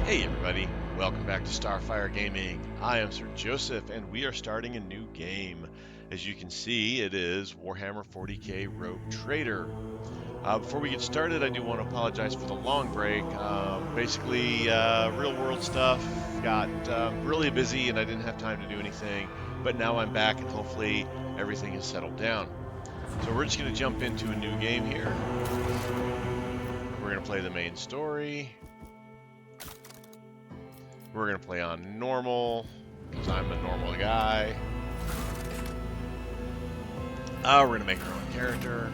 Hey everybody, welcome back to Starfyre Gaming. I am Sir Joseph and we are starting a new game. As you can see, it is Warhammer 40k Rouge Trader. Before we get started, I do want to apologize for the long break. Basically, real world stuff got really busy and I didn't have time to do anything, but now I'm back and hopefully everything has settled down. So we're just going to jump into a new game here. We're going to play the main story. We're going to play on normal, because I'm a normal guy. We're going to make our own character.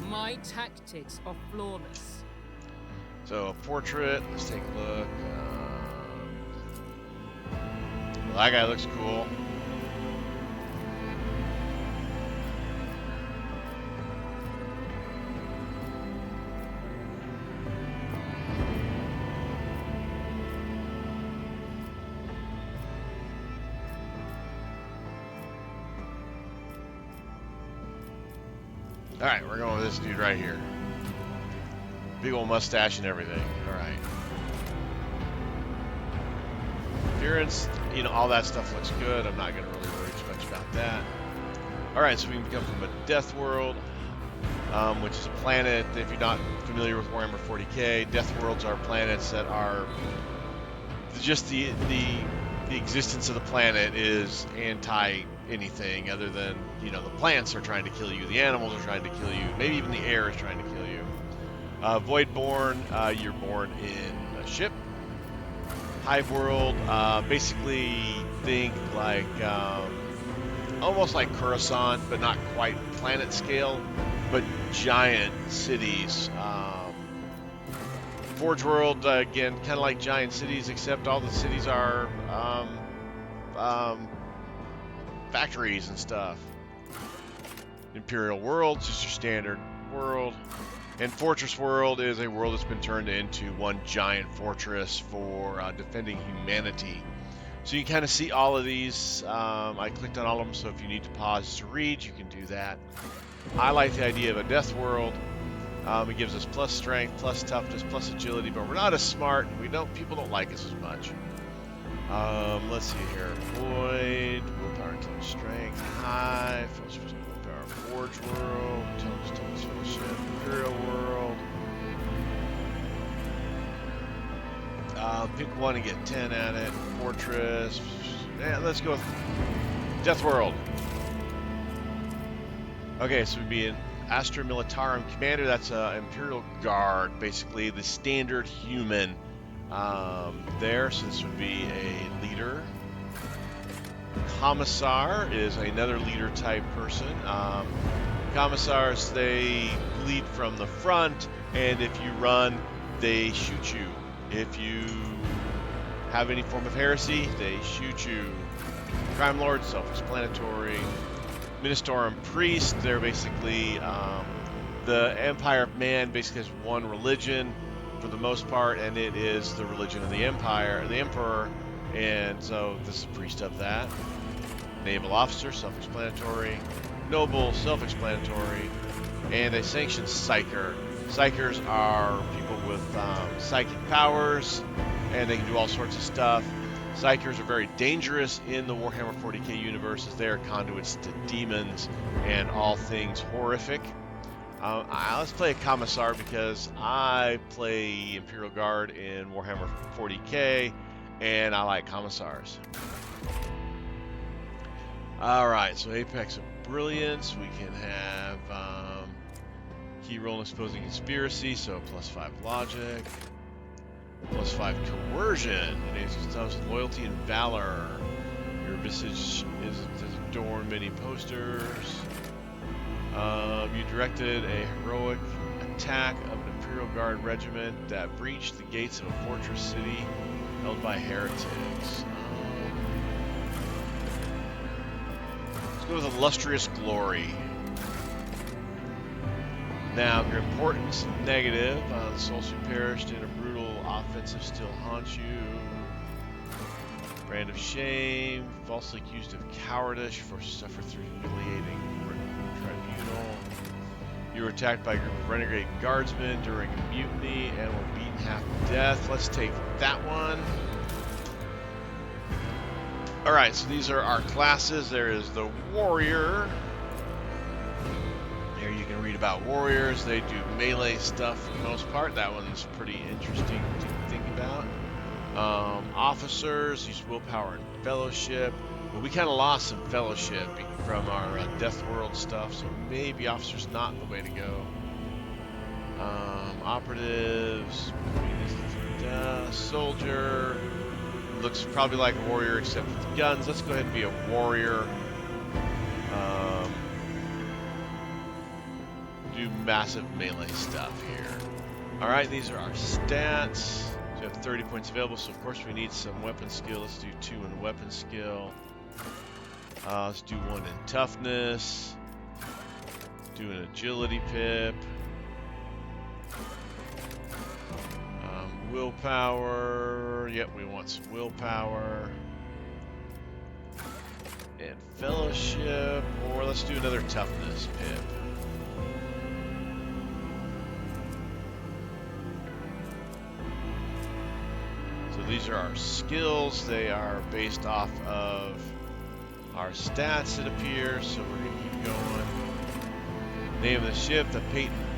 My tactics are flawless. So, portrait, let's take a look. Well, that guy looks cool. Alright, we're going with this dude right here. Big old mustache and everything. Alright. Appearance, you know, all that stuff looks good. I'm not going to really worry too much about that. Alright, so we can come from a death world, which is a planet. If you're not familiar with Warhammer 40k, death worlds are planets that are just the existence of the planet is anti anything other than, you know, the plants are trying to kill you, the animals are trying to kill you, maybe even the air is trying to kill you. Voidborn, you're born in a ship. Hive world, basically think like almost like Coruscant, but not quite planet scale, but giant cities. Forge world, again, kind of like giant cities, except all the cities are factories and stuff. Imperial world, just your standard world. And Fortress world is a world that's been turned into one giant fortress for defending humanity. So you can kind of see all of these. I clicked on all of them, so if you need to pause to read, you can do that. I like the idea of a death world. It gives us plus strength, plus toughness, plus agility, but we're not as smart. People don't like us as much. Let's see here. Void, willpower, intelligence, strength, high, willpower, forge world, intelligence, fellowship, imperial world. Pick one and get 10 at it. Fortress. Yeah, let's go with death world. Okay, so we'd be an Astra Militarum commander. That's an Imperial Guard, basically the standard human there. So this would be a leader. Commissar is another leader type person. Commissars, they lead from the front, and if you run, they shoot you. If you have any form of heresy, they shoot you. Crime Lord, self-explanatory. Ministorum Priest, they're basically the Empire of Man basically has one religion for the most part, and it is the religion of the Empire, the Emperor, and so this is a priest of that. Naval Officer, self-explanatory. Noble, self-explanatory. And a Sanctioned Psyker. Psychers are people with psychic powers, and they can do all sorts of stuff. Psychers are very dangerous in the Warhammer 40k universe as they are conduits to demons and all things horrific. Let's play a Commissar because I play Imperial Guard in Warhammer 40k and I like Commissars. Alright, so Apex of Brilliance, we can have key roll in exposing conspiracy, so +5 logic. +5 coercion. It comes with loyalty and valor. Your visage is adorned many posters. You directed a heroic attack of an Imperial Guard regiment that breached the gates of a fortress city held by heretics. Let's go with illustrious glory. Now, your importance negative. The souls who perished in a brutal offensive still haunt you. Brand of shame. Falsely accused of cowardice for suffer through humiliating tribunal. You were attacked by a group of renegade guardsmen during a mutiny and were beaten half to death. Let's take that one. Alright, so these are our classes. There is the warrior. There you can read about warriors. They do melee stuff for the most part. That one's pretty interesting to think about. Officers use willpower and fellowship. Well, we kind of lost some fellowship from our Death World stuff, so maybe officers not the way to go. Operatives, soldier, looks probably like a warrior except with guns. Let's go ahead and be a warrior. Do massive melee stuff here. Alright, these are our stats. So we have 30 points available, so of course we need some weapon skill. Let's do 2 in weapon skill. Let's do 1 in toughness. Do an agility pip. Willpower. Yep, we want some willpower. And fellowship. Or let's do another toughness pip. So these are our skills. They are based off of our stats, it appears. So we're going to keep going. Name of the ship, the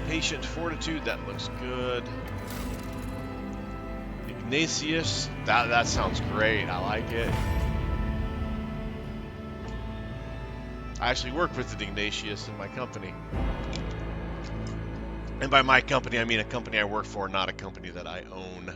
Patient Fortitude. That looks good. Ignatius, that sounds great. I like it. I actually work with an Ignatius in my company. And by my company, I mean a company I work for, not a company that I own.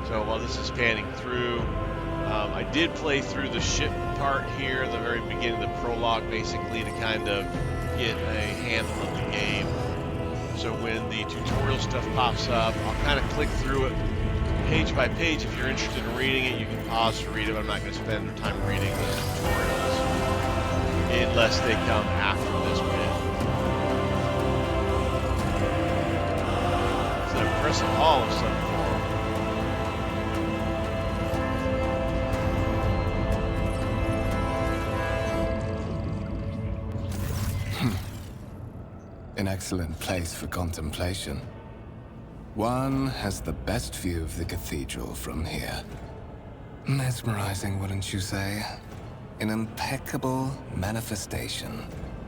So while this is panning through, I did play through the ship part here, the very beginning, the prologue, basically, to kind of get a handle of the game. So when the tutorial stuff pops up, I'll kind of click through it page by page. If you're interested in reading it, you can pause to read it. I'm not going to spend time reading the tutorials unless they come after this bit. It's an impressive haul of some form. An excellent place for contemplation. One has the best view of the cathedral from here. Mesmerizing, wouldn't you say? An impeccable manifestation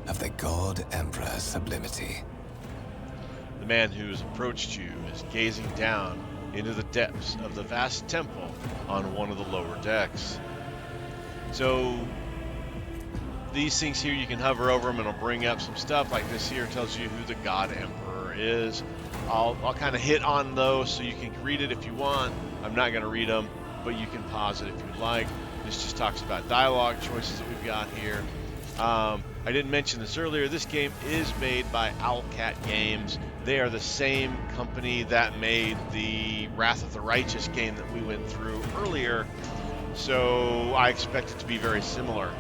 of the God Emperor's sublimity. The man who's approached you is gazing down into the depths of the vast temple on one of the lower decks. So these things here, you can hover over them and it'll bring up some stuff like this here. Tells you who the God Emperor is. I'll kind of hit on those so you can read it if you want. I'm not going to read them, but you can pause it if you'd like. This just talks about dialogue choices that we've got here. I didn't mention this earlier. This game is made by Owlcat Games. They are the same company that made the Wrath of the Righteous game that we went through earlier. So I expect it to be very similar.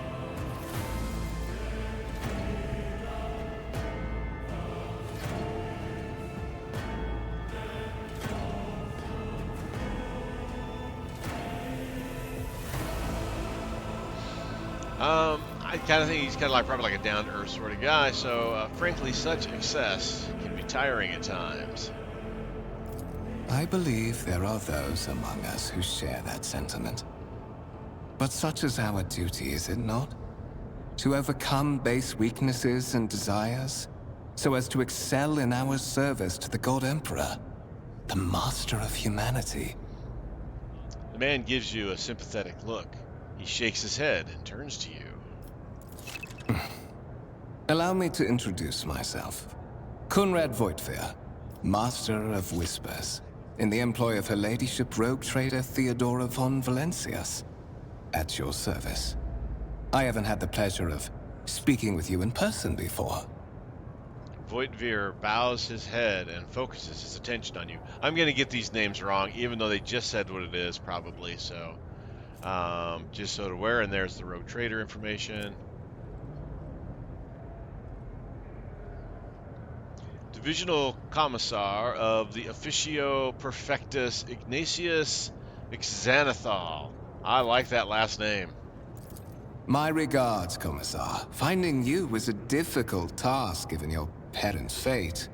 I kind of think he's kind of like probably like a down-to-earth sort of guy, so frankly, such excess can be tiring at times. I believe there are those among us who share that sentiment. But such is our duty, is it not? To overcome base weaknesses and desires, so as to excel in our service to the God Emperor, the master of humanity. The man gives you a sympathetic look. He shakes his head and turns to you. Allow me to introduce myself. Conrad Voigtveer, Master of Whispers, in the employ of Her Ladyship Rogue Trader Theodora Von Valencia, at your service. I haven't had the pleasure of speaking with you in person before. Voigtveer bows his head and focuses his attention on you. I'm going to get these names wrong, even though they just said what it is, probably, so just so aware. And there's the Rogue Trader information. Provisional Commissar of the Officio Perfectus Ignatius Ixanathal. I like that last name. My regards, Commissar. Finding you was a difficult task given your parents' fate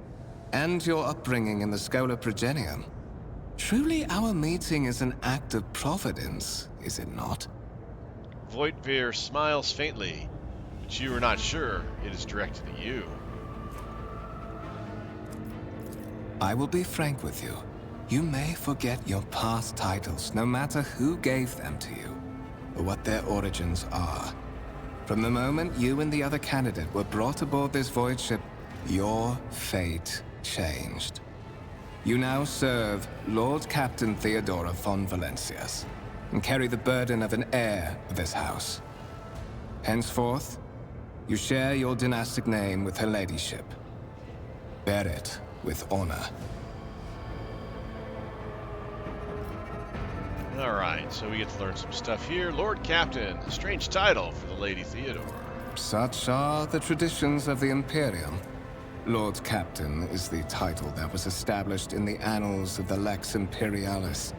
and your upbringing in the Schola Progenium. Truly, our meeting is an act of providence, is it not? Voitvir smiles faintly, but you are not sure it is directed at you. I will be frank with you. You may forget your past titles, no matter who gave them to you, or what their origins are. From the moment you and the other candidate were brought aboard this void ship, your fate changed. You now serve Lord Captain Theodora Von Valencia, and carry the burden of an heir of this house. Henceforth, you share your dynastic name with her ladyship. Bear it with honor. Alright, so we get to learn some stuff here. Lord Captain, a strange title for the Lady Theodora. Such are the traditions of the Imperium. Lord Captain is the title that was established in the annals of the Lex Imperialis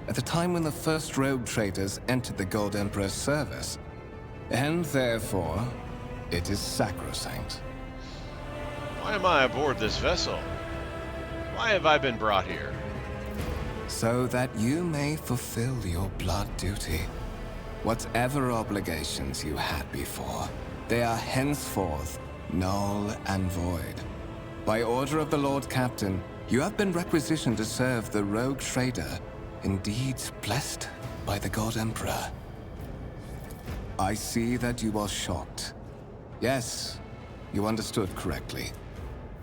at the time when the first rogue traders entered the Gold Emperor's service, and therefore, it is sacrosanct. Why am I aboard this vessel? Why have I been brought here? So that you may fulfill your blood duty. Whatever obligations you had before, they are henceforth null and void. By order of the Lord Captain, you have been requisitioned to serve the Rogue Trader, indeed blessed by the God Emperor. I see that you are shocked. Yes, you understood correctly.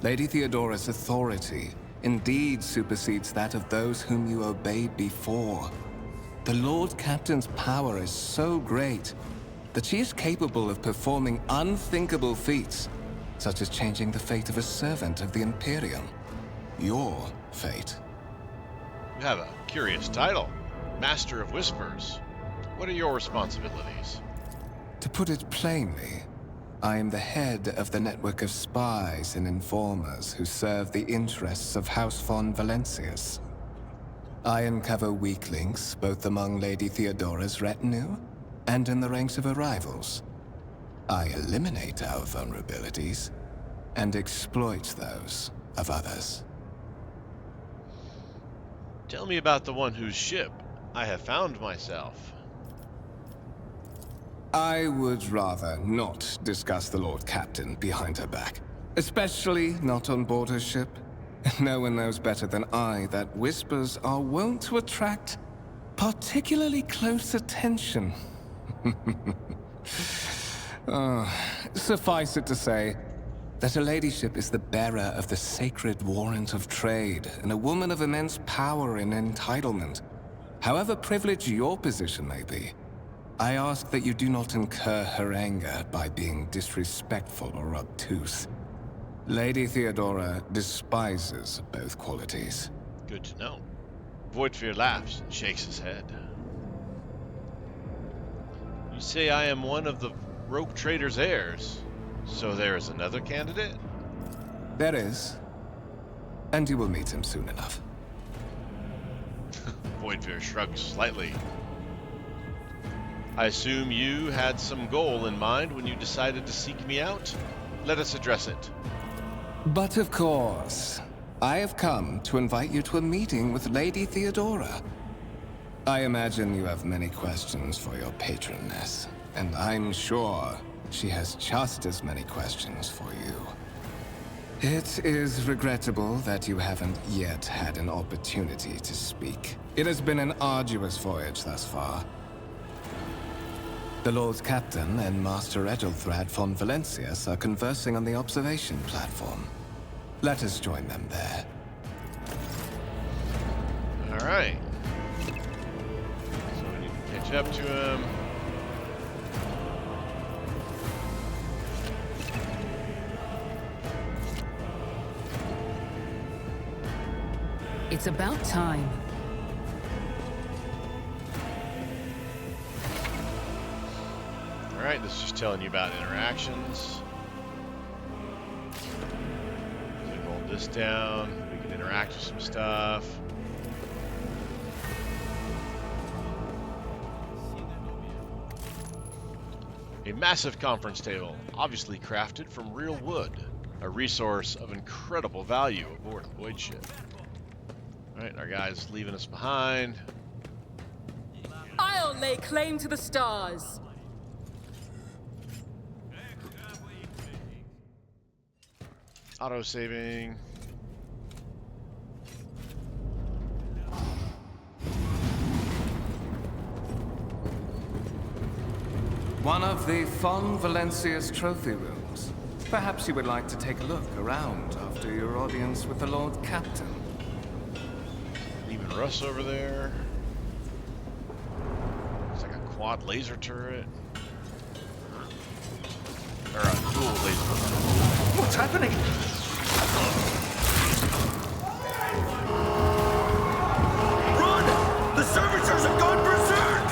Lady Theodora's authority indeed supersedes that of those whom you obeyed before. The Lord Captain's power is so great that she is capable of performing unthinkable feats, such as changing the fate of a servant of the Imperium. Your fate. You have a curious title, Master of Whispers. What are your responsibilities? To put it plainly, I am the head of the network of spies and informers who serve the interests of House Von Valencia. I uncover weak links both among Lady Theodora's retinue and in the ranks of her rivals. I eliminate our vulnerabilities and exploit those of others. Tell me about the one whose ship I have found myself. I would rather not discuss the Lord Captain behind her back, especially not on board her ship. No one knows better than I that whispers are wont to attract particularly close attention. Suffice it to say that her ladyship is the bearer of the sacred warrant of trade and a woman of immense power and entitlement. However privileged your position may be, I ask that you do not incur her anger by being disrespectful or obtuse. Lady Theodora despises both qualities. Good to know. Voidfear laughs and shakes his head. You say I am one of the Rogue Trader's heirs, so there is another candidate? There is. And you will meet him soon enough. Voidfear shrugs slightly. I assume you had some goal in mind when you decided to seek me out? Let us address it. But of course, I have come to invite you to a meeting with Lady Theodora. I imagine you have many questions for your patroness, and I'm sure she has just as many questions for you. It is regrettable that you haven't yet had an opportunity to speak. It has been an arduous voyage thus far. The Lord Captain and Master Edelthrad von Valencia are conversing on the observation platform. Let us join them there. All right. So we need to catch up to him. It's about time. All right, this is just telling you about interactions. We hold this this down. We can interact with some stuff. A massive conference table, obviously crafted from real wood. A resource of incredible value aboard a void ship. Alright, our guy's leaving us behind. I'll lay claim to the stars. Auto-saving. One of the Von Valencia's trophy rooms. Perhaps you would like to take a look around after your audience with the Lord Captain. Even Russ over there. It's like a quad laser turret. Or a dual laser turret. What's happening? Run! The servitors have gone berserk!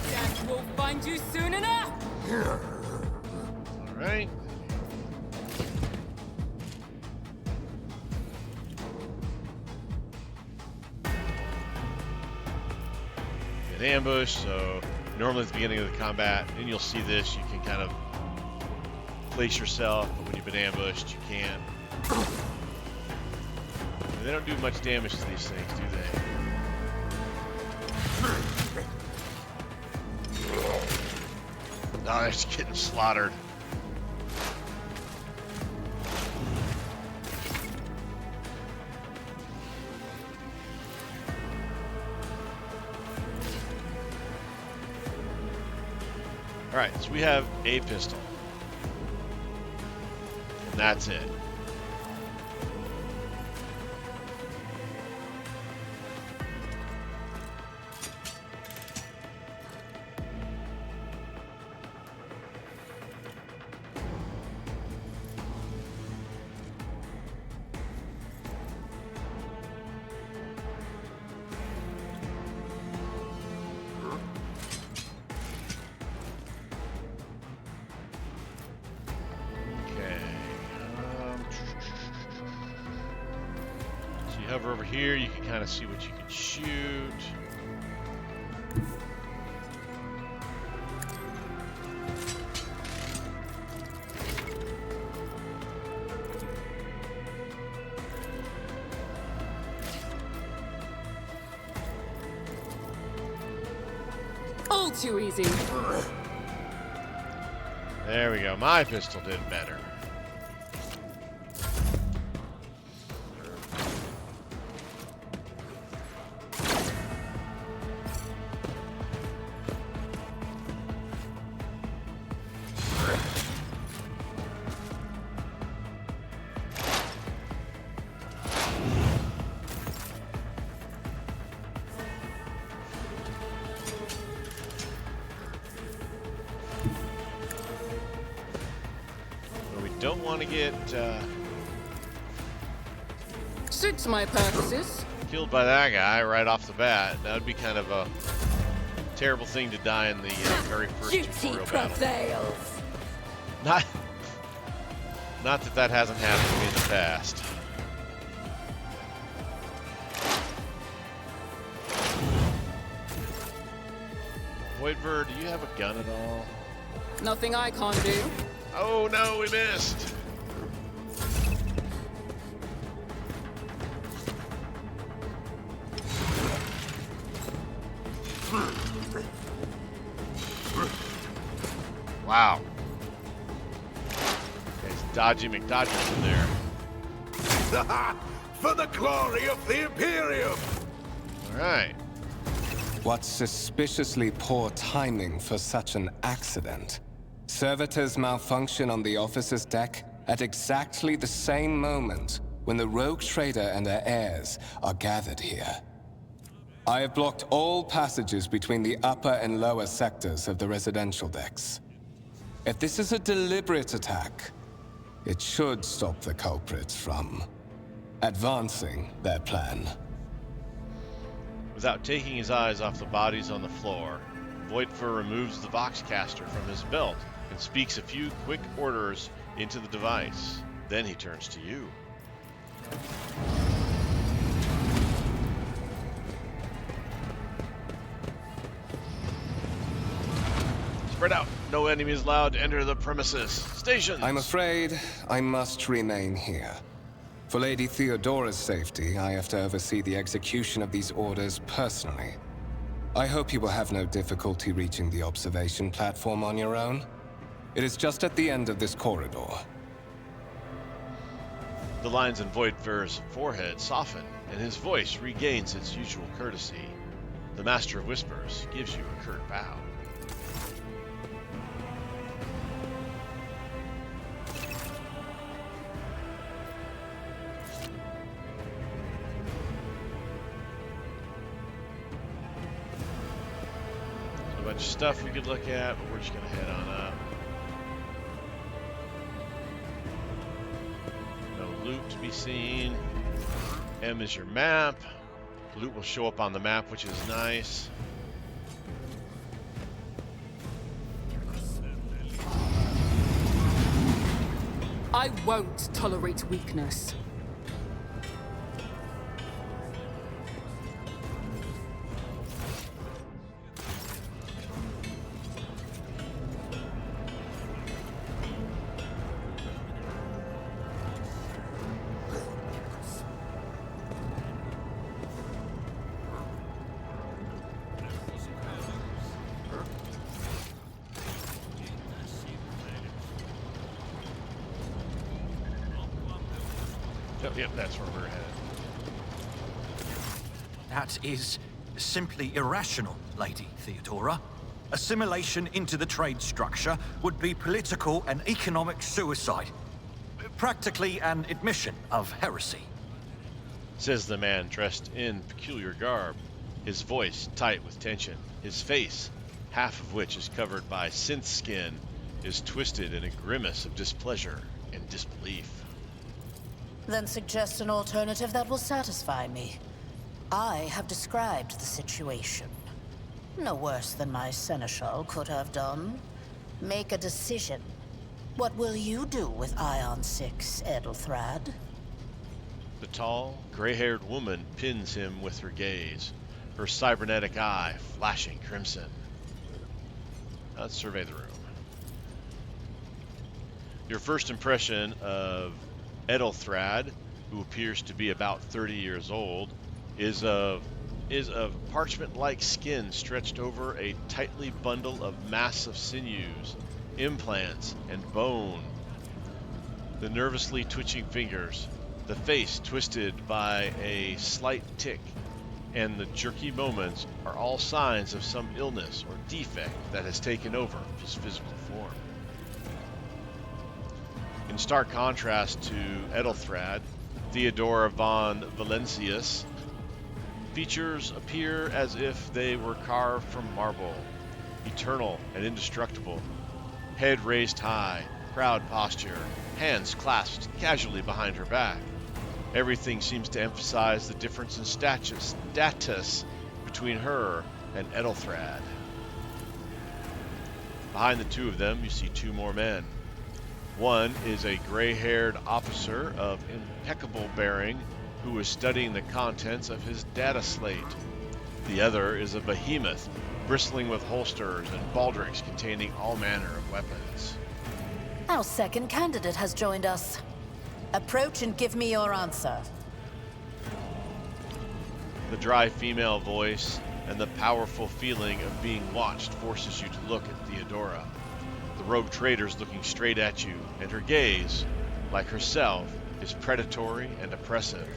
Death will find you soon enough. All right. Get ambushed, so normally at the beginning of the combat, and you'll see this, you can kind of place yourself, but when you've been ambushed, you can't. And they don't do much damage to these things, do they? Oh, they're just getting slaughtered. Alright, so we have a pistol. And that's it. Hover over here, you can kind of see what you can shoot. All too easy. There we go. My pistol did better. Don't want to get Suits my purposes. killed by that guy right off the bat. That would be kind of a terrible thing to die in the very first Duty tutorial battle. prevails. Not that that hasn't happened to me in the past. Voidver, do you have a gun at all? Nothing I can't do. Oh no, we missed! Wow. It's Dodgy McDodger's in there. For the glory of the Imperium! Alright. What suspiciously poor timing for such an accident. Servitors malfunction on the officer's deck at exactly the same moment when the Rouge Trader and her heirs are gathered here. I have blocked all passages between the upper and lower sectors of the residential decks. If this is a deliberate attack, it should stop the culprits from advancing their plan. Without taking his eyes off the bodies on the floor, Voigtver removes the Voxcaster from his belt and speaks a few quick orders into the device. Then he turns to you. Spread out. No enemy is allowed to enter the premises. Stations. I'm afraid I must remain here. For Lady Theodora's safety, I have to oversee the execution of these orders personally. I hope you will have no difficulty reaching the observation platform on your own. It is just at the end of this corridor. The lines in Voigtver's forehead soften, and his voice regains its usual courtesy. The Master of Whispers gives you a curt bow. Stuff we could look at, but we're just going to head on up. No loot to be seen. M is your map. Loot will show up on the map, which is nice. I won't tolerate weakness. Yep, that's where we're headed. That is simply irrational, Lady Theodora. Assimilation into the trade structure would be political and economic suicide. Practically an admission of heresy. Says the man dressed in peculiar garb, his voice tight with tension. His face, half of which is covered by synth skin, is twisted in a grimace of displeasure and disbelief. Then suggest an alternative that will satisfy me. I have described the situation. No worse than my seneschal could have done. Make a decision. What will you do with Ion 6, Edelthrad? The tall, gray-haired woman pins him with her gaze, her cybernetic eye flashing crimson. Let's survey the room. Your first impression of Edelthrad, who appears to be about 30 years old, is of parchment-like skin stretched over a tightly bundle of massive sinews, implants, and bone. The nervously twitching fingers, the face twisted by a slight tic, and the jerky moments are all signs of some illness or defect that has taken over his physical form. In stark contrast to Edelthrad, Theodora Von Valencia features appear as if they were carved from marble, eternal and indestructible. Head raised high, proud posture, hands clasped casually behind her back. Everything seems to emphasize the difference in status between her and Edelthrad. Behind the two of them, you see two more men. One is a gray-haired officer of impeccable bearing who is studying the contents of his data slate. The other is a behemoth, bristling with holsters and baldricks containing all manner of weapons. Our second candidate has joined us. Approach and give me your answer. The dry female voice and the powerful feeling of being watched forces you to look at Theodora. The Rogue Trader's looking straight at you, and her gaze, like herself, is predatory and oppressive.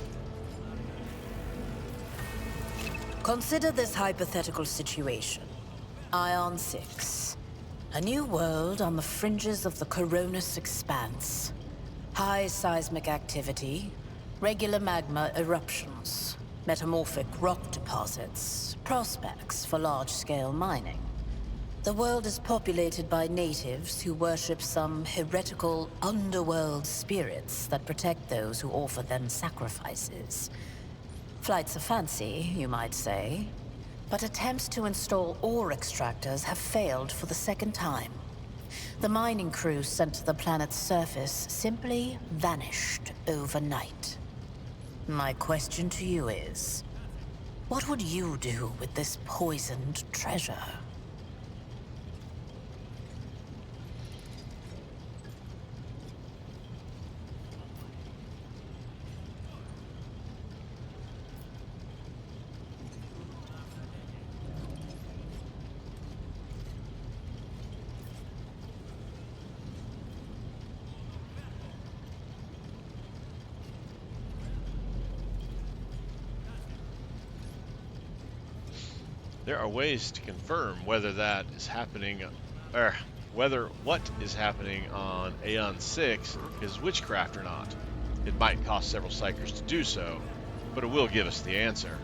Consider this hypothetical situation. Ion 6. A new world on the fringes of the Ruinous expanse. High seismic activity, regular magma eruptions, metamorphic rock deposits, prospects for large-scale mining. The world is populated by natives who worship some heretical underworld spirits that protect those who offer them sacrifices. Flights of fancy, you might say. But attempts to install ore extractors have failed for the second time. The mining crew sent to the planet's surface simply vanished overnight. My question to you is, what would you do with this poisoned treasure? There are ways to confirm whether that is happening, or whether what is happening on Aeon 6 is witchcraft or not. It might cost several psychers to do so, but it will give us the answer.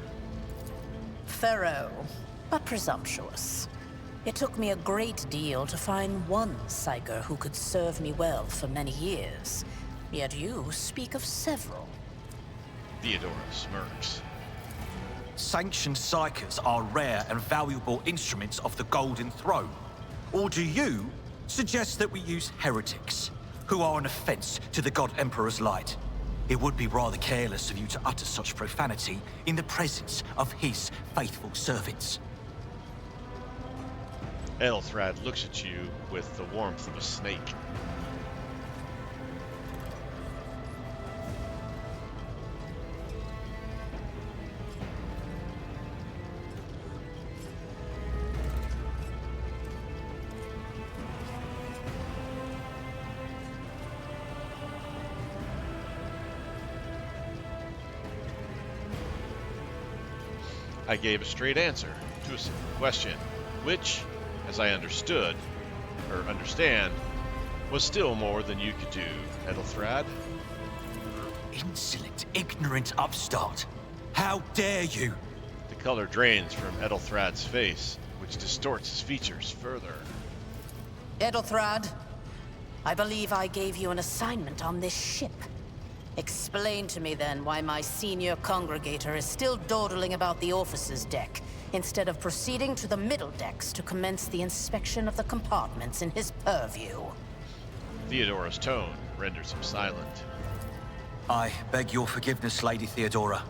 Thorough, but presumptuous. It took me a great deal to find one psyker who could serve me well for many years. Yet you speak of several. Theodora smirks. Sanctioned psychers are rare and valuable instruments of the Golden Throne. Or do you suggest that we use heretics, who are an offense to the God Emperor's light? It would be rather careless of you to utter such profanity in the presence of his faithful servants. Ethelthrad looks at you with the warmth of a snake. I gave a straight answer to a simple question, which, as I understand, was still more than you could do, Ethelthrad. Insolent, ignorant upstart. How dare you? The color drains from Ethelthrad's face, which distorts his features further. Ethelthrad, I believe I gave you an assignment on this ship. Explain to me then why my senior congregator is still dawdling about the officer's deck, instead of proceeding to the middle decks to commence the inspection of the compartments in his purview. Theodora's tone renders him silent. I beg your forgiveness, Lady Theodora.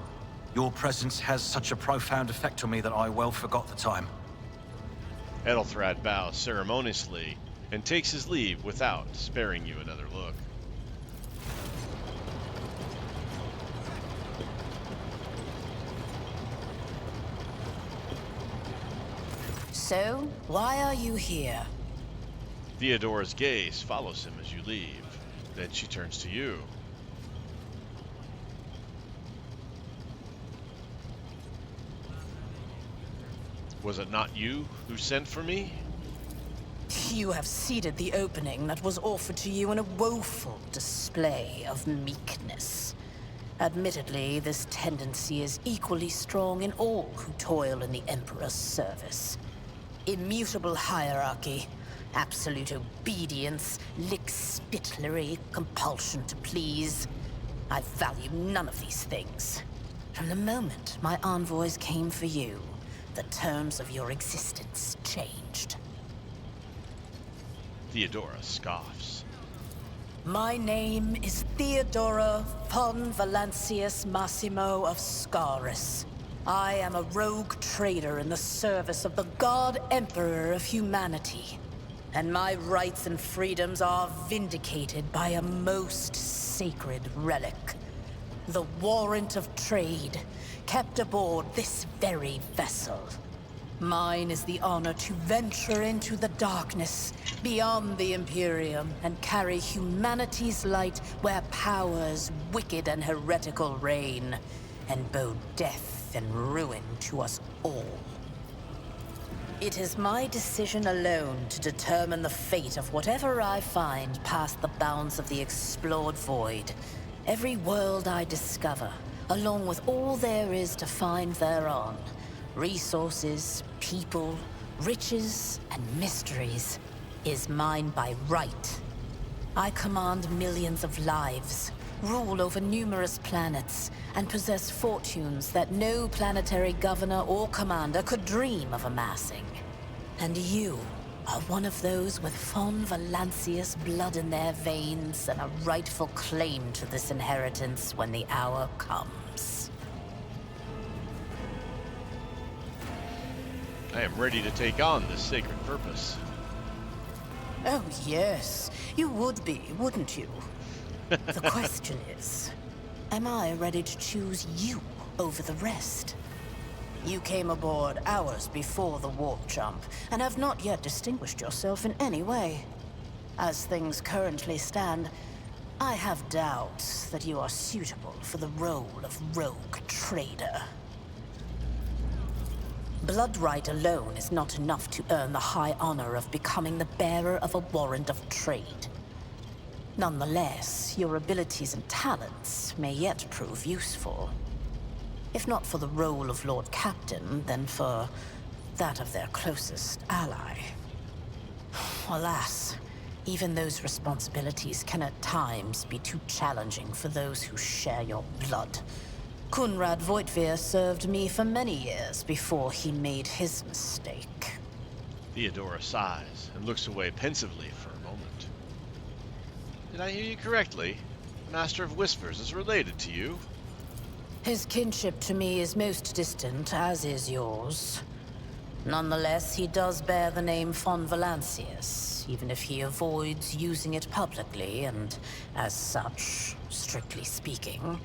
Your presence has such a profound effect on me that I well forgot the time. Ethelthrad bows ceremoniously and takes his leave without sparing you another look. So, why are you here? Theodora's gaze follows him as you leave. Then she turns to you. Was it not you who sent for me? You have ceded the opening that was offered to you in a woeful display of meekness. Admittedly, this tendency is equally strong in all who toil in the Emperor's service. Immutable hierarchy, absolute obedience, lickspittlery, compulsion to please. I value none of these things. From the moment my envoys came for you, the terms of your existence changed. Theodora scoffs. My name is Theodora Von Valencia Massimo of Scaris. I am a rogue trader in the service of the God Emperor of humanity. And my rights and freedoms are vindicated by a most sacred relic. The warrant of trade, kept aboard this very vessel. Mine is the honor to venture into the darkness, beyond the Imperium, and carry humanity's light where powers wicked and heretical reign, and bow death and ruin to us all. It is my decision alone to determine the fate of whatever I find past the bounds of the explored void. Every world I discover, along with all there is to find thereon, resources, people, riches, and mysteries, is mine by right. I command millions of lives, rule over numerous planets, and possess fortunes that no planetary governor or commander could dream of amassing. And you are one of those with Von Valencia's blood in their veins and a rightful claim to this inheritance when the hour comes. I am ready to take on this sacred purpose. Oh yes, you would be, wouldn't you? The question is, am I ready to choose you over the rest? You came aboard hours before the warp jump, and have not yet distinguished yourself in any way. As things currently stand, I have doubts that you are suitable for the role of Rouge Trader. Blood right alone is not enough to earn the high honor of becoming the bearer of a warrant of trade. Nonetheless, your abilities and talents may yet prove useful. If not for the role of Lord Captain, then for that of their closest ally. Alas, even those responsibilities can at times be too challenging for those who share your blood. Kunrad Voitvir served me for many years before he made his mistake. Theodora sighs and looks away pensively for a moment. Did I hear you correctly? The Master of Whispers is related to you? His kinship to me is most distant, as is yours. Nonetheless, he does bear the name Von Valencius, even if he avoids using it publicly, and as such, strictly speaking,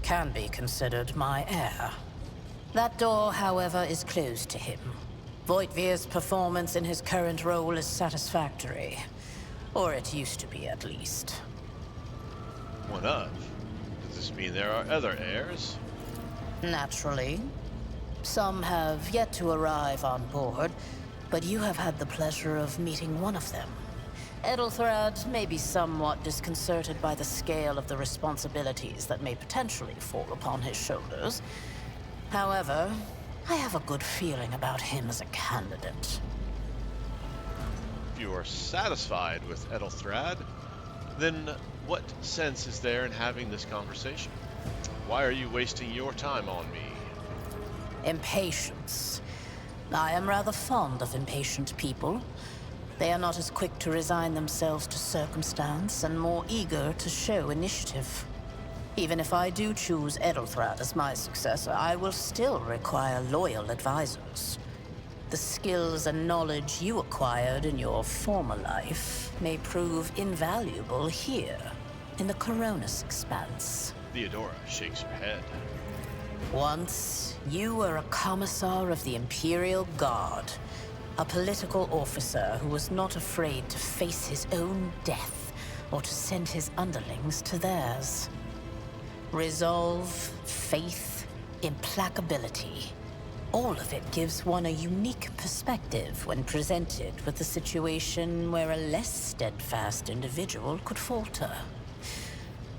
can be considered my heir. That door, however, is closed to him. Voitvir's performance in his current role is satisfactory. Or it used to be, at least. One of? Does this mean there are other heirs? Naturally. Some have yet to arrive on board, but you have had the pleasure of meeting one of them. Edelthrad may be somewhat disconcerted by the scale of the responsibilities that may potentially fall upon his shoulders. However, I have a good feeling about him as a candidate. If you are satisfied with Edelthrad, then what sense is there in having this conversation? Why are you wasting your time on me? Impatience. I am rather fond of impatient people. They are not as quick to resign themselves to circumstance and more eager to show initiative. Even if I do choose Edelthrad as my successor, I will still require loyal advisors. The skills and knowledge you acquired in your former life may prove invaluable here, in the Ruinous expanse. Theodora shakes her head. Once, you were a commissar of the Imperial Guard, a political officer who was not afraid to face his own death or to send his underlings to theirs. Resolve, faith, implacability. All of it gives one a unique perspective when presented with a situation where a less steadfast individual could falter.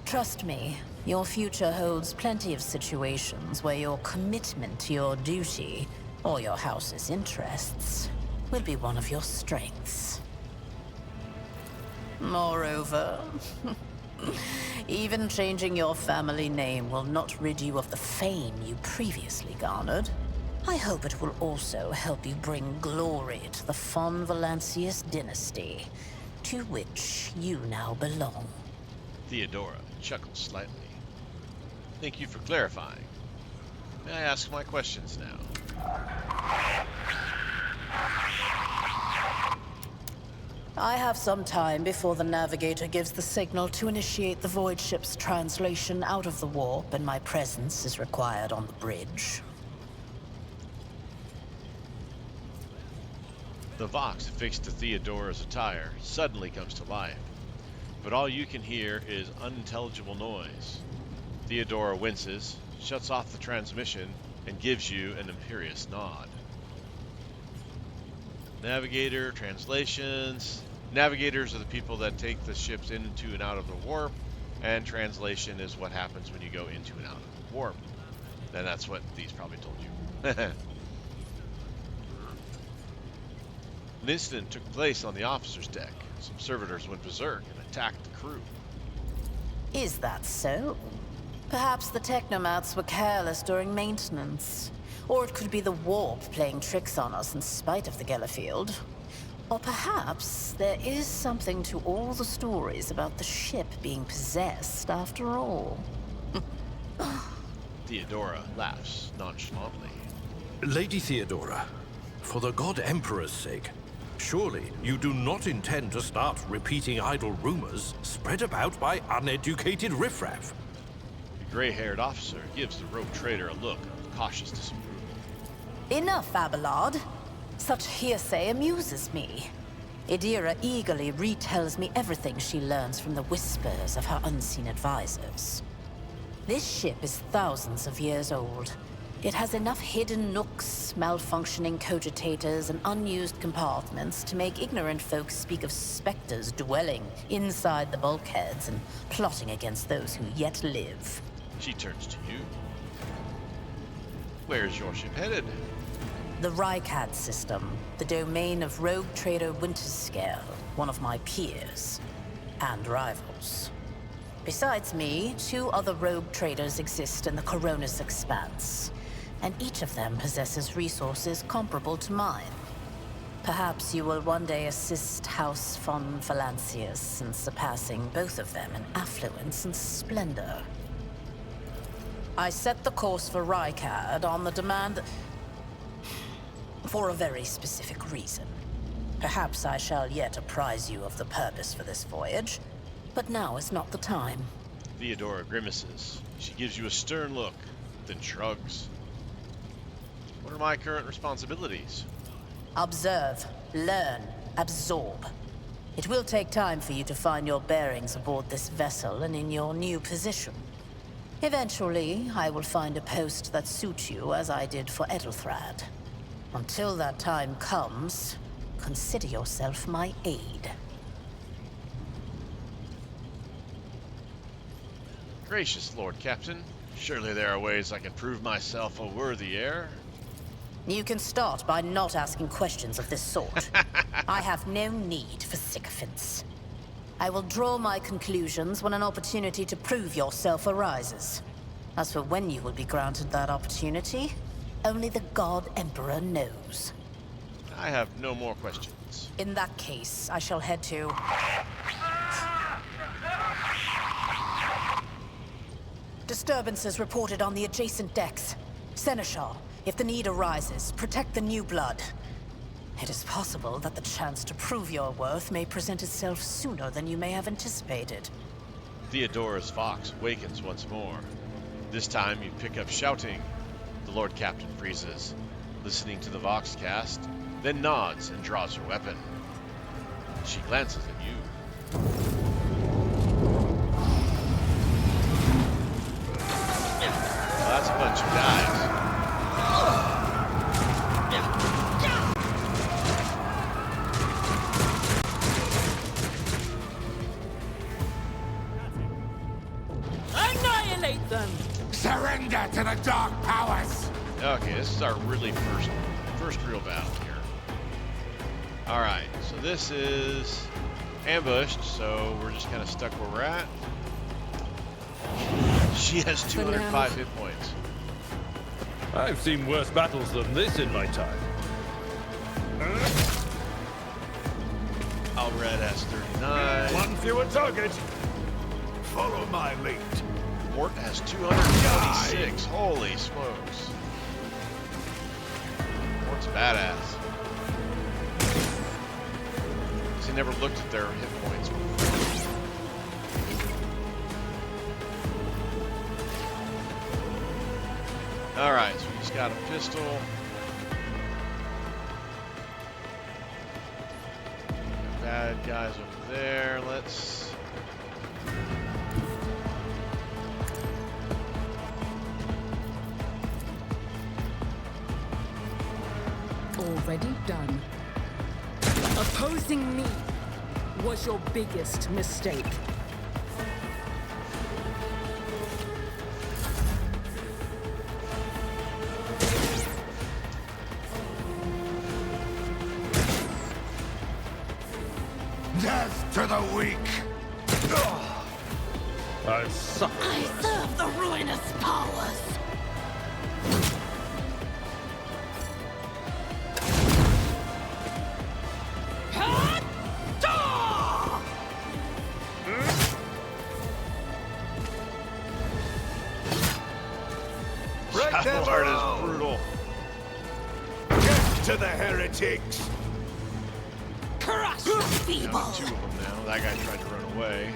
Trust me, your future holds plenty of situations where your commitment to your duty, or your house's interests, will be one of your strengths. Moreover, even changing your family name will not rid you of the fame you previously garnered. I hope it will also help you bring glory to the Von Valencius dynasty, to which you now belong. Theodora chuckles slightly. Thank you for clarifying. May I ask my questions now? I have some time before the navigator gives the signal to initiate the void ship's translation out of the warp, and my presence is required on the bridge. The Vox affixed to Theodora's attire suddenly comes to life, but all you can hear is unintelligible noise. Theodora winces, shuts off the transmission, and gives you an imperious nod. Navigator, translations. Navigators are the people that take the ships into and out of the warp, and translation is what happens when you go into and out of the warp. And that's what these probably told you. An incident took place on the officer's deck. Some servitors went berserk and attacked the crew. Is that so? Perhaps the technomats were careless during maintenance. Or it could be the warp playing tricks on us in spite of the Gellerfield. Or perhaps there is something to all the stories about the ship being possessed after all. Theodora laughs nonchalantly. Lady Theodora, for the God Emperor's sake, surely you do not intend to start repeating idle rumors spread about by uneducated riffraff. The gray-haired officer gives the Rouge Trader a look of cautious disapproval. Enough, Abelard. Such hearsay amuses me. Idira eagerly retells me everything she learns from the whispers of her unseen advisors. This ship is thousands of years old. It has enough hidden nooks, malfunctioning cogitators, and unused compartments to make ignorant folks speak of specters dwelling inside the bulkheads and plotting against those who yet live. She turns to you. Where's your ship headed? The Rykad system, the domain of Rouge Trader Winterscale, one of my peers and rivals. Besides me, 2 other rogue traders exist in the Ruinous expanse, and each of them possesses resources comparable to mine. Perhaps you will one day assist House Von Valencia in surpassing both of them in affluence and splendor. I set the course for Rykad on the demand for a very specific reason. Perhaps I shall yet apprise you of the purpose for this voyage, but now is not the time. Theodora grimaces. She gives you a stern look, then shrugs. What are my current responsibilities? Observe, learn, absorb. It will take time for you to find your bearings aboard this vessel and in your new position. Eventually, I will find a post that suits you as I did for Edelthrad. Until that time comes, consider yourself my aide. Gracious Lord Captain, surely there are ways I can prove myself a worthy heir. You can start by not asking questions of this sort. I have no need for sycophants. I will draw my conclusions when an opportunity to prove yourself arises. As for when you will be granted that opportunity, only the God Emperor knows. I have no more questions. In that case, I shall head to... Disturbances reported on the adjacent decks. Seneschal, if the need arises, protect the new blood. It is possible that the chance to prove your worth may present itself sooner than you may have anticipated. Theodora's fox wakens once more. This time you pick up shouting. The Lord Captain freezes, listening to the Voxcast, then nods and draws her weapon. She glances at you. Well, that's a bunch of guys. Annihilate them! Surrender to the dark powers! Okay, this is our really first real battle here. Alright, so this is ambushed, so we're just kind of stuck where we're at. She has 205 hit points. I've seen worse battles than this in my time. Alred has 39. One fewer target. Follow my lead. Mort has 226. Holy smokes. Mort's badass. He never looked at their hit points before. Alright, so we just got a pistol. Bad guys over there. Let's... Already done. Opposing me was your biggest mistake. Death to the weak! I've suffered. I serve the ruinous powers. That part is brutal. Death to the heretics! Crush the Down feeble. to two of them now. That guy tried to run away.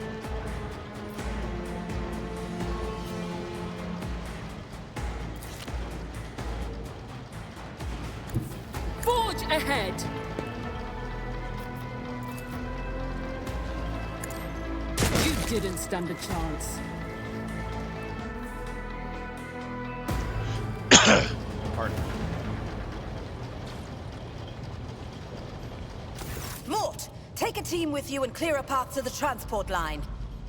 Forge ahead! You didn't stand a chance. Pardon. Mort, take a team with you and clear a path to the transport line.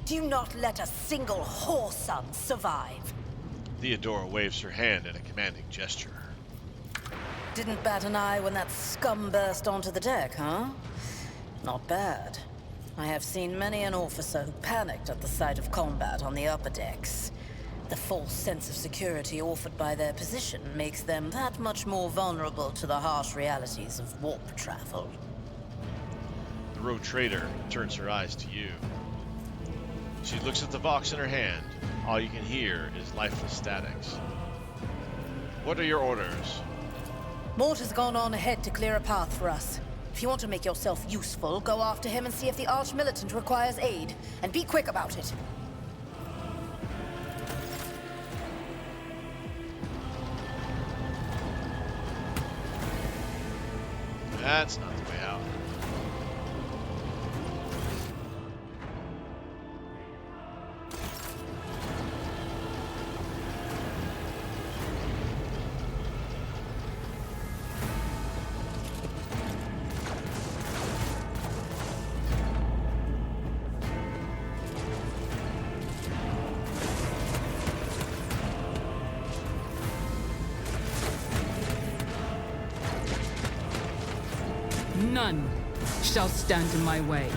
Do not let a single whoreson survive. Theodora waves her hand in a commanding gesture. Didn't bat an eye when that scum burst onto the deck, huh? Not bad. I have seen many an officer who panicked at the sight of combat on the upper decks. The false sense of security offered by their position makes them that much more vulnerable to the harsh realities of warp travel. The Rouge Trader turns her eyes to you. She looks at the Vox in her hand. All you can hear is lifeless statics. What are your orders? Mort has gone on ahead to clear a path for us. If you want to make yourself useful, go after him and see if the Arch-Militant requires aid. And be quick about it. That's not the way out. None shall stand in my way.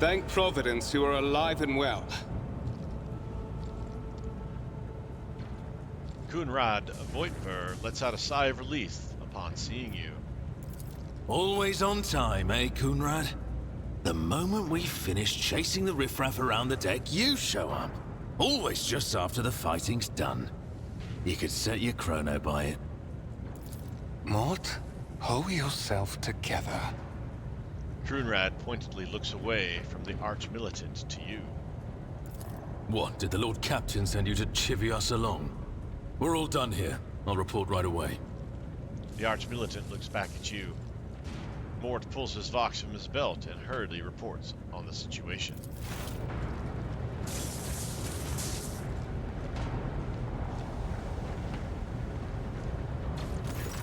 Thank Providence you are alive and well. Kunrad Voitver lets out a sigh of relief upon seeing you. Always on time, eh, Kunrad? The moment we finish chasing the riffraff around the deck, you show up. Always just after the fighting's done. You could set your chrono by it. Mort, hold yourself together. Kunrad pointedly looks away from the Arch-Militant to you. What, did the Lord Captain send you to chivvy us along? We're all done here. I'll report right away. The Arch-Militant looks back at you. Mort pulls his Vox from his belt and hurriedly reports on the situation.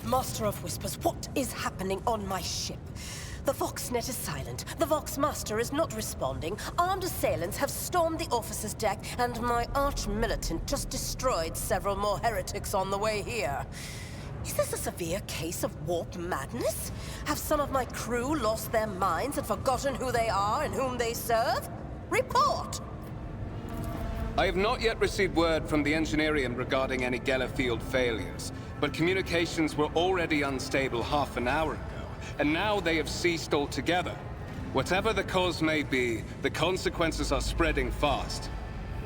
Master of Whispers, what is happening on my ship? The Voxnet is silent. The Vox Master is not responding. Armed assailants have stormed the officer's deck, and my arch-militant just destroyed several more heretics on the way here. Is this a severe case of warp madness? Have some of my crew lost their minds and forgotten who they are and whom they serve? Report! I have not yet received word from the Engineering regarding any Geller field failures, but communications were already unstable half an hour ago, and now they have ceased altogether. Whatever the cause may be, the consequences are spreading fast.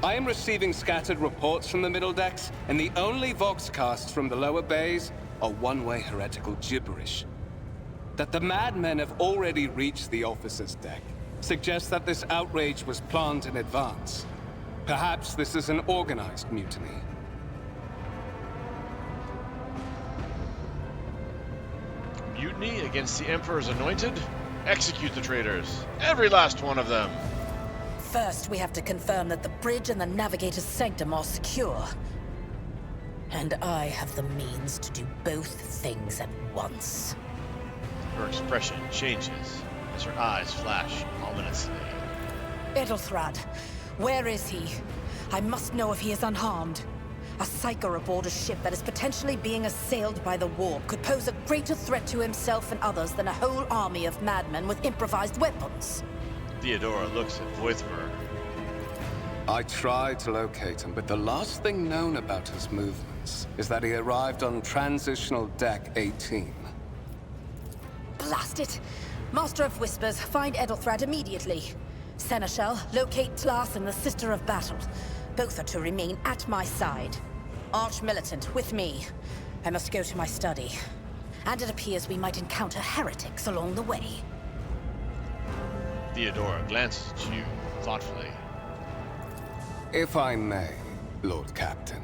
I am receiving scattered reports from the middle decks, and the only Voxcasts from the lower bays are one-way heretical gibberish. That the madmen have already reached the officer's deck suggests that this outrage was planned in advance. Perhaps this is an organized mutiny. Mutiny against the Emperor's anointed? Execute the traitors. Every last one of them. First, we have to confirm that the bridge and the Navigator's Sanctum are secure. And I have the means to do both things at once. Her expression changes as her eyes flash ominously. Edelthrad, where is he? I must know if he is unharmed. A psyker aboard a ship that is potentially being assailed by the warp could pose a greater threat to himself and others than a whole army of madmen with improvised weapons. Theodora looks at Voithmer. I tried to locate him, but the last thing known about his movements is that he arrived on Transitional Deck 18. Blast it! Master of Whispers, find Edelthrad immediately. Seneschal, locate Tlas and the Sister of Battle. Both are to remain at my side. Arch-militant, with me. I must go to my study. And it appears we might encounter heretics along the way. Theodora glances at you thoughtfully. If I may, Lord Captain.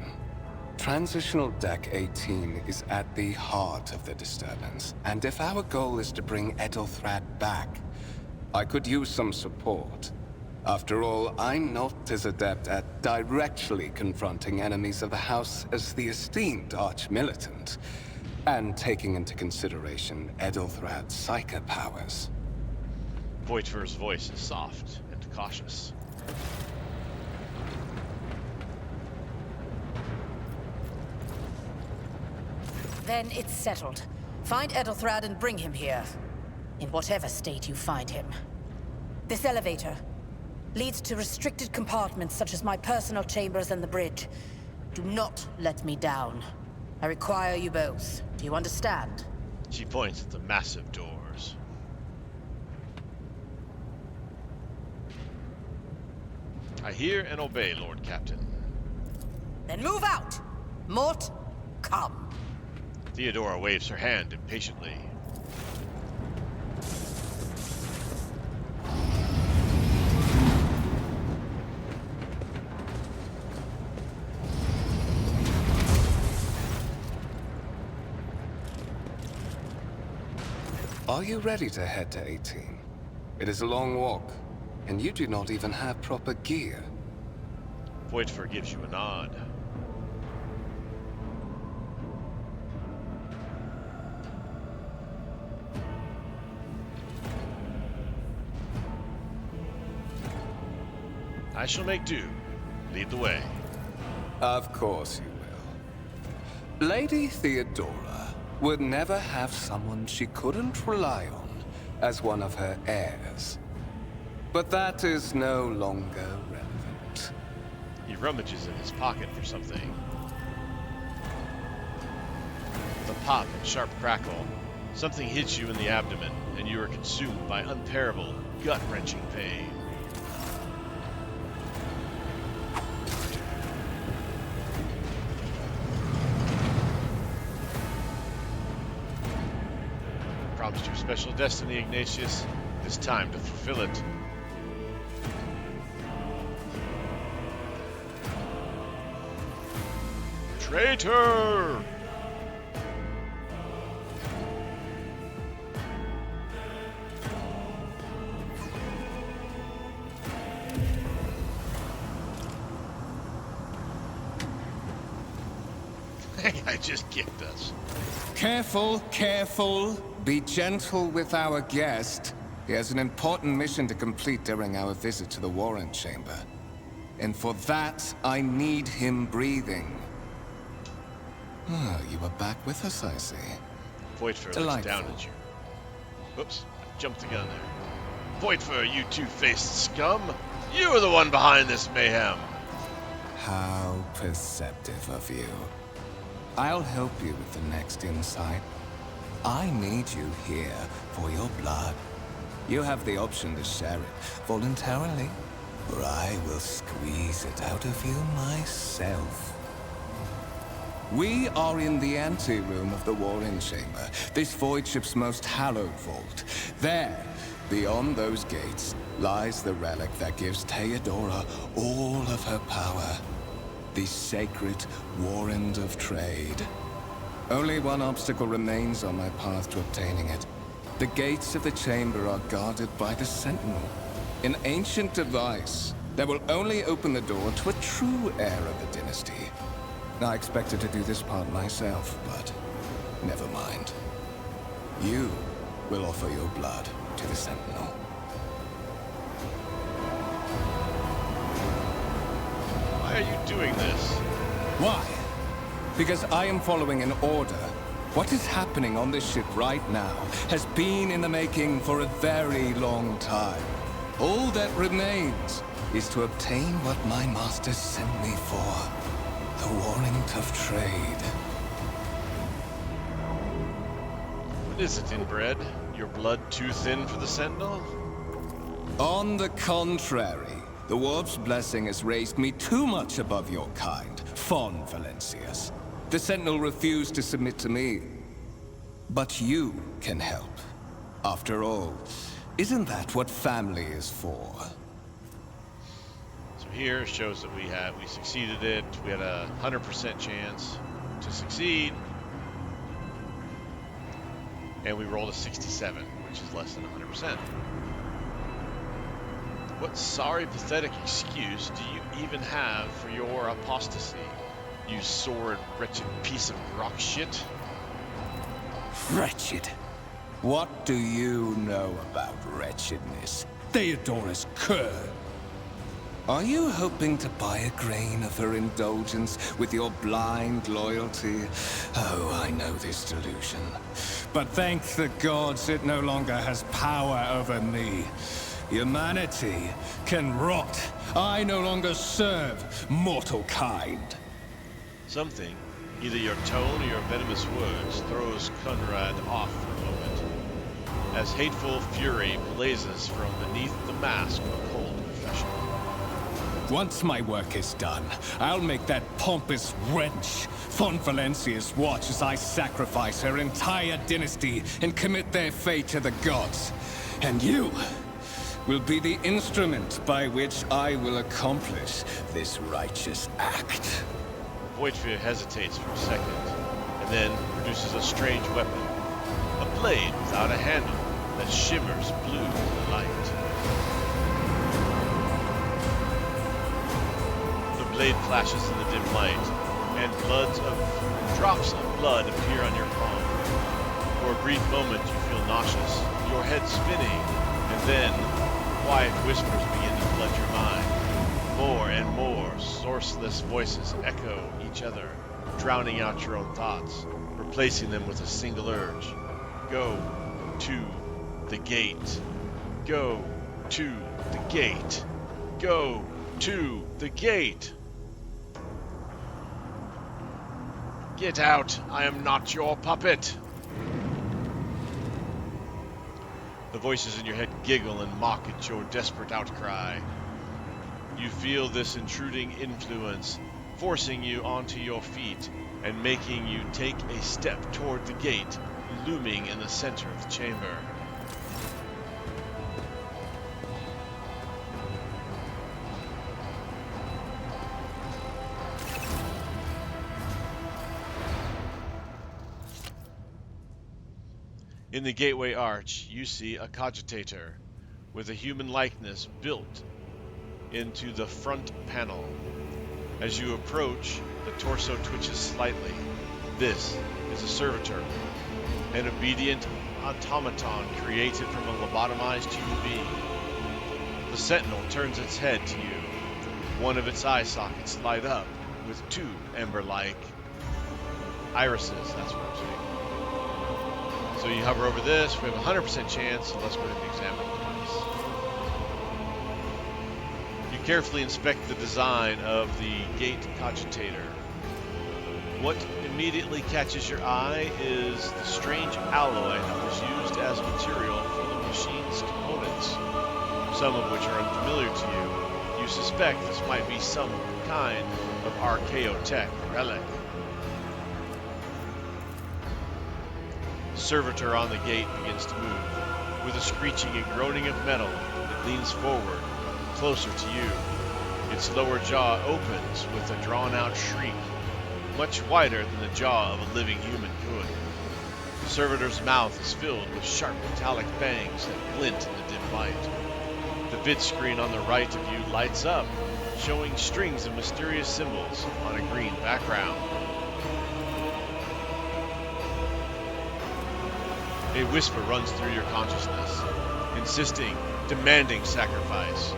Transitional Deck 18 is at the heart of the disturbance, and if our goal is to bring Edelthrad back, I could use some support. After all, I'm not as adept at directly confronting enemies of the House as the esteemed Arch-militant, and taking into consideration Edelthrad's psychic powers. Voithmer's voice is soft and cautious. Then it's settled. Find Edelthrad and bring him here. In whatever state you find him. This elevator leads to restricted compartments such as my personal chambers and the bridge. Do not let me down. I require you both. Do you understand? She points at the massive doors. I hear and obey, Lord Captain. Then move out! Mort, come. Theodora waves her hand impatiently. Are you ready to head to 18? It is a long walk, and you do not even have proper gear. Voithmer gives you a nod. I shall make do. Lead the way. Of course you will. Lady Theodora would never have someone she couldn't rely on as one of her heirs. But that is no longer relevant. He rummages in his pocket for something. With a pop and sharp crackle, something hits you in the abdomen, and you are consumed by unbearable, gut-wrenching pain. Promised you special destiny, Ignatius. It is time to fulfill it. Traitor! That guy just kicked us. Careful, careful. Be gentle with our guest. He has an important mission to complete during our visit to the Warren Chamber. And for that, I need him breathing. Ah, you are back with us, I see. Voithmer looks down at you. Oops, I jumped the gun there. Voithmer, you two-faced scum! You are the one behind this mayhem! How perceptive of you. I'll help you with the next insight. I need you here for your blood. You have the option to share it voluntarily, or I will squeeze it out of you myself. We are in the anteroom of the Warren Chamber, this void ship's most hallowed vault. There, beyond those gates, lies the relic that gives Theodora all of her power. The sacred Warrant of Trade. Only one obstacle remains on my path to obtaining it. The gates of the chamber are guarded by the Sentinel. An ancient device that will only open the door to a true heir of the dynasty. I expected to do this part myself, but never mind. You will offer your blood to the Sentinel. Why are you doing this? Why? Because I am following an order. What is happening on this ship right now has been in the making for a very long time. All that remains is to obtain what my master sent me for. The warrant of trade. What is it, inbred? Your blood too thin for the Sentinel? On the contrary, the Warp's blessing has raised me too much above your kind, Von Valencias. The Sentinel refused to submit to me. But you can help. After all, isn't that what family is for? So here shows that we succeeded it. We had a 100% chance to succeed. And we rolled a 67, which is less than 100%. What sorry, pathetic excuse do you even have for your apostasy, you sordid, wretched piece of rock shit? Wretched? What do you know about wretchedness? Theodora's cur. Are you hoping to buy a grain of her indulgence with your blind loyalty? Oh, I know this delusion. But thank the gods it no longer has power over me. Humanity can rot. I no longer serve mortal kind. Something, either your tone or your venomous words, throws Conrad off for a moment, as hateful fury blazes from beneath the mask of a cold professional. Once my work is done, I'll make that pompous wench Von Valencia's watch as I sacrifice her entire dynasty and commit their fate to the gods. And you will be the instrument by which I will accomplish this righteous act. Voidsphere hesitates for a second, and then produces a strange weapon. A blade without a handle that shimmers blue in the light. The blade flashes in the dim light, and drops of blood appear on your palm. For a brief moment you feel nauseous, your head spinning, and then quiet whispers begin to flood your mind. More and more sourceless voices echo each other, drowning out your own thoughts, replacing them with a single urge. Go to the gate. Go to the gate. Go to the gate. Get out! I am not your puppet! The voices in your head giggle and mock at your desperate outcry. You feel this intruding influence, forcing you onto your feet and making you take a step toward the gate, looming in the center of the chamber. In the gateway arch, you see a cogitator with a human likeness built into the front panel. As you approach, the torso twitches slightly. This is a servitor, an obedient automaton created from a lobotomized human being. The sentinel turns its head to you. One of its eye sockets light up with two ember-like irises, that's what I'm saying. So you hover over this, we have a 100% chance, so let's go ahead and examine the device. You carefully inspect the design of the gate cogitator. What immediately catches your eye is the strange alloy that was used as material for the machine's components, some of which are unfamiliar to you. You suspect this might be some kind of archaeotech relic. The servitor on the gate begins to move. With a screeching and groaning of metal, it leans forward, closer to you. Its lower jaw opens with a drawn-out shriek, much wider than the jaw of a living human could. The servitor's mouth is filled with sharp metallic fangs that glint in the dim light. The vid screen on the right of you lights up, showing strings of mysterious symbols on a green background. A whisper runs through your consciousness, insisting, demanding sacrifice.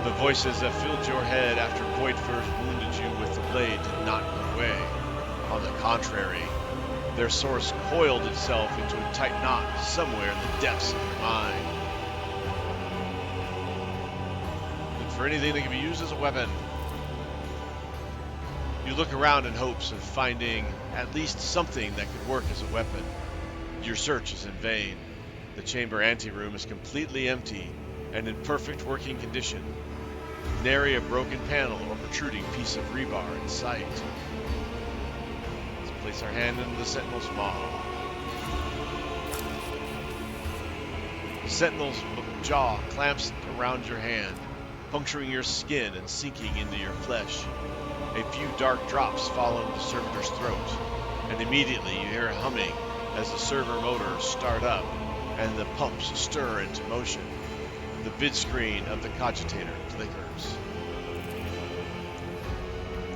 The voices that filled your head after Void first wounded you with the blade did not go away. On the contrary, their source coiled itself into a tight knot somewhere in the depths of your mind. And for anything that can be used as a weapon. You look around in hopes of finding at least something that could work as a weapon. Your search is in vain. The chamber anteroom is completely empty and in perfect working condition. Nary a broken panel or protruding piece of rebar in sight. Let's place our hand into the Sentinel's maw. The Sentinel's jaw clamps around your hand, puncturing your skin and sinking into your flesh. A few dark drops fall into the servitor's throat, and immediately you hear a humming as the server motors start up and the pumps stir into motion. The vid screen of the cogitator flickers.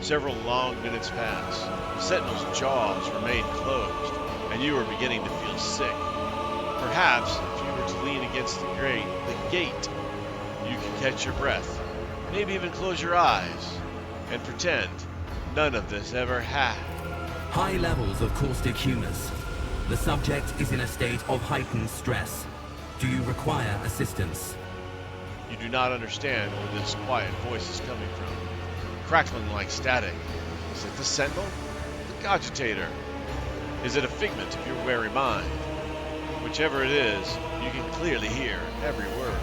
Several long minutes pass. The Sentinel's jaws remain closed, and you are beginning to feel sick. Perhaps, if you were to lean against the gate, you could catch your breath, maybe even close your eyes, and pretend none of this ever happened. High levels of caustic humus. The subject is in a state of heightened stress. Do you require assistance? You do not understand where this quiet voice is coming from. Crackling like static. Is it the Sentinel? The cogitator? Is it a figment of your wary mind? Whichever it is, you can clearly hear every word.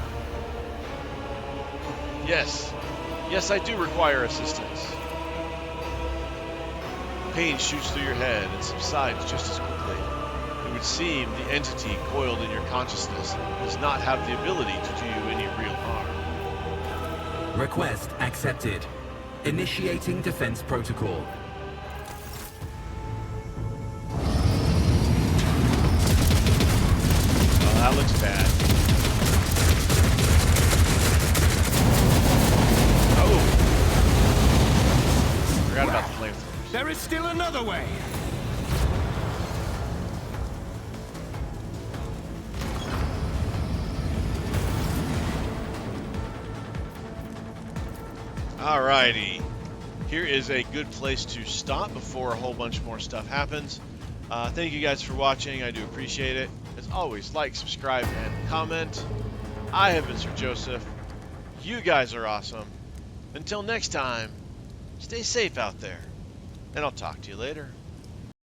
Yes. Yes, I do require assistance. Pain shoots through your head and subsides just as quickly. It would seem the entity coiled in your consciousness does not have the ability to do you any real harm. Request accepted. Initiating defense protocol. Oh, that looks bad. Oh! Forgot about the flamethrowers. There is still another way. Alrighty. Here is a good place to stop before a whole bunch more stuff happens. Thank you guys for watching. I do appreciate it. As always, like, subscribe, and comment. I have been Sir Joseph. You guys are awesome. Until next time, stay safe out there, and I'll talk to you later.